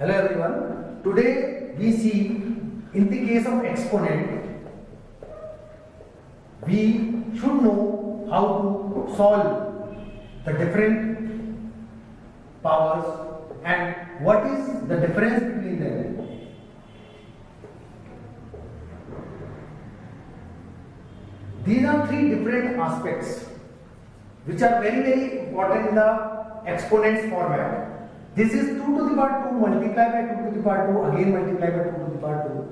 Hello everyone. Today we see in the case of exponent, we should know how to solve the different powers and what is the difference between them. These are three different aspects which are very important in the exponents format. This is 2 to the power 2 multiplied by 2 to the power 2 again multiplied by 2 to the power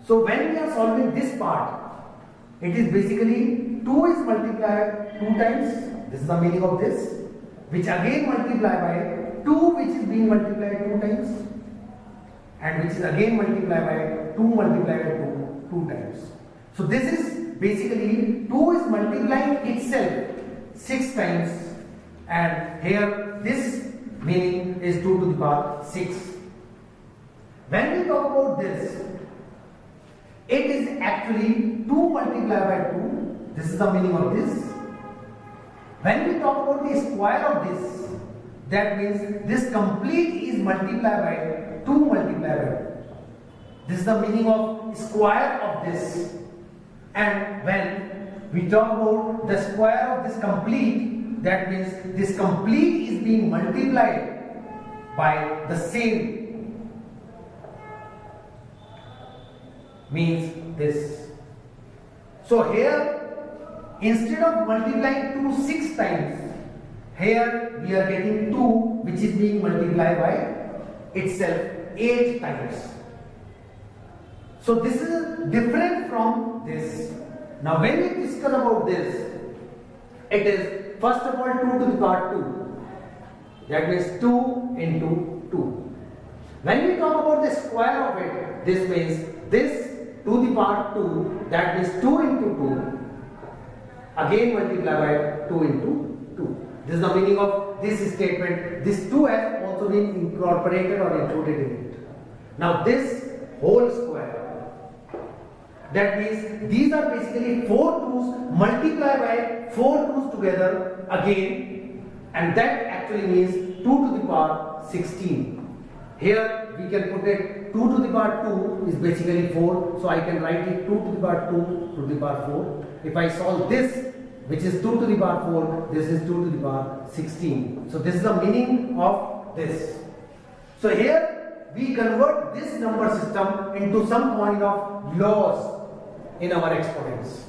2. So when we are solving this part, it is basically 2 is multiplied 2 times, this is the meaning of this, which again multiplied by 2 which is being multiplied 2 times and which is again multiplied by 2 multiplied by 2 times. So this is basically 2 is multiplying itself 6 times and here this meaning is 2 to the power 6. When we talk about this, it is actually 2 multiplied by 2. This is the meaning of this. When we talk about the square of this, that means this complete is multiplied by 2 multiplied by 2. This is the meaning of square of this. And when we talk about the square of this complete, that means this complete is being multiplied by the same, means this. So here instead of multiplying 2 6 times, here we are getting 2 which is being multiplied by itself 8 times. So this is different from this. Now when we discuss about this, it is first of all 2 to the power 2, that means 2 into 2. When we talk about the square of it, this means this to the power 2, that means 2 into 2, again multiplied by 2 into 2. This is the meaning of this statement. This 2 has also been incorporated or included in it. Now this whole square, that means these are basically 4 2's multiplied by 4 2's together again, and that actually means 2 to the power 16. Here we can put it 2 to the power 2 is basically 4, so I can write it 2 to the power 2 to the power 4. If I solve this, which is 2 to the power 4, this is 2 to the power 16. So this is the meaning of this. So here we convert this number system into some kind of laws in our exponents,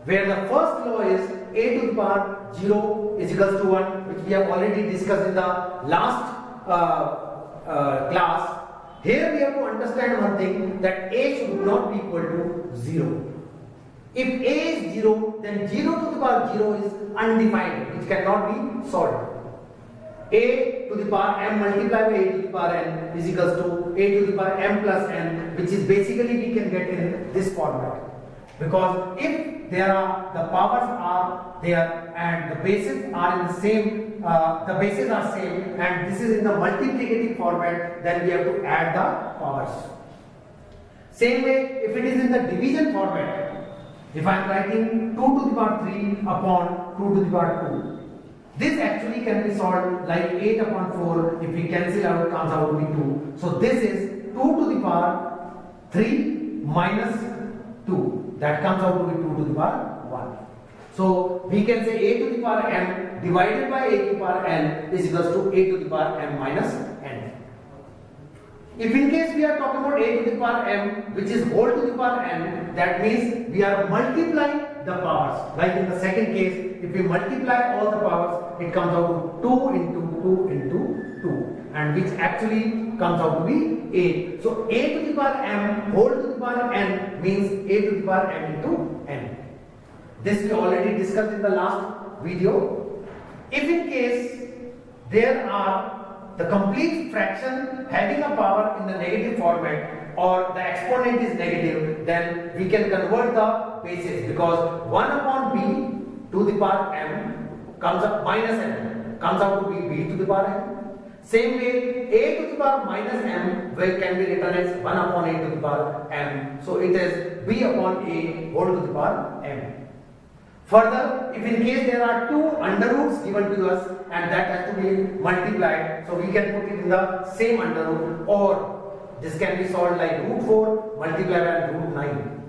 where the first law is a to the power 0 is equals to 1, which we have already discussed in the last class. Here we have to understand one thing, that a should not be equal to 0. If a is 0, then 0 to the power 0 is undefined, which cannot be solved. A to the power m multiplied by a to the power n is equals to a to the power m plus n, which is basically we can get in this format. Because if there are, the powers are there and the bases are in the same, the bases are same and this is in the multiplicative format, then we have to add the powers. Same way, if it is in the division format, if I am writing 2 to the power 3 upon 2 to the power 2, this actually can be solved like 8 upon 4, if we cancel out, comes out to be 2. So this is 2 to the power 3 minus 2, that comes out to be 2 to the power 1. So we can say a to the power m divided by a to the power n is equals to a to the power m minus n. If in case we are talking about a to the power m, which is whole to the power n, that means we are multiplying the powers. Like in the second case, if we multiply all the powers, it comes out to 2 into 2 into 2, and which actually comes out to be 8. So a to the power m whole to the power n means a to the power m into n. This we already discussed in the last video. If in case there are the complete fraction having a power in the negative format or the exponent is negative, then we can convert the bases, because 1 upon b to the power m comes up minus m, comes out to be b to the power m. Same way, a to the power minus m can be written as 1 upon a to the power m. So it is b upon a whole to the power m. Further, if in case there are two under roots given to us and that has to be multiplied, so we can put it in the same under root, or this can be solved like root 4 multiplied by root 9.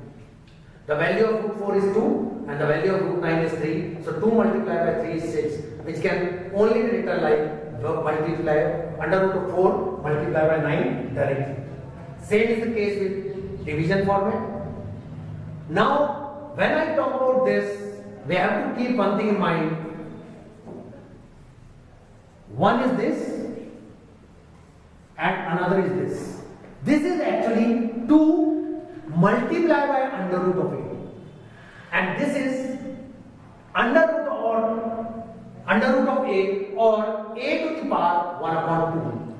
The value of root 4 is 2 and the value of root 9 is 3. So 2 multiplied by 3 is 6, which can only be written like multiply under root of 4 multiplied by 9 directly. Same is the case with division format. Now, when I talk about this, we have to keep one thing in mind. One is this and another is this. This is actually 2 multiplied by under root of a, and this is under root of a or a to the power 1 upon 2.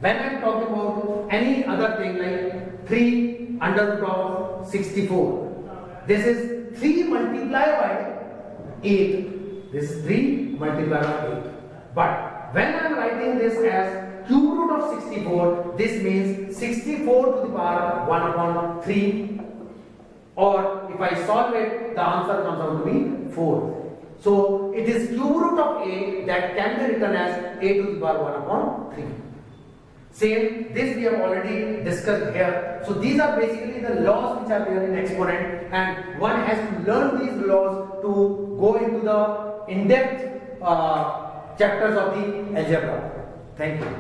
When I am talking about any other thing like 3 under root of 64, this is 3 multiplied by 8. This is 3 multiplied by 8. But when I am writing this as cube root of 64, this means 64 to the power 1 upon 3. Or if I solve it, the answer comes out to be 4. So it is cube root of a that can be written as a to the power 1 upon 3. Same, this we have already discussed here. So these are basically the laws which are there in exponent, and one has to learn these laws to go into the in-depth chapters of the algebra. Thank you.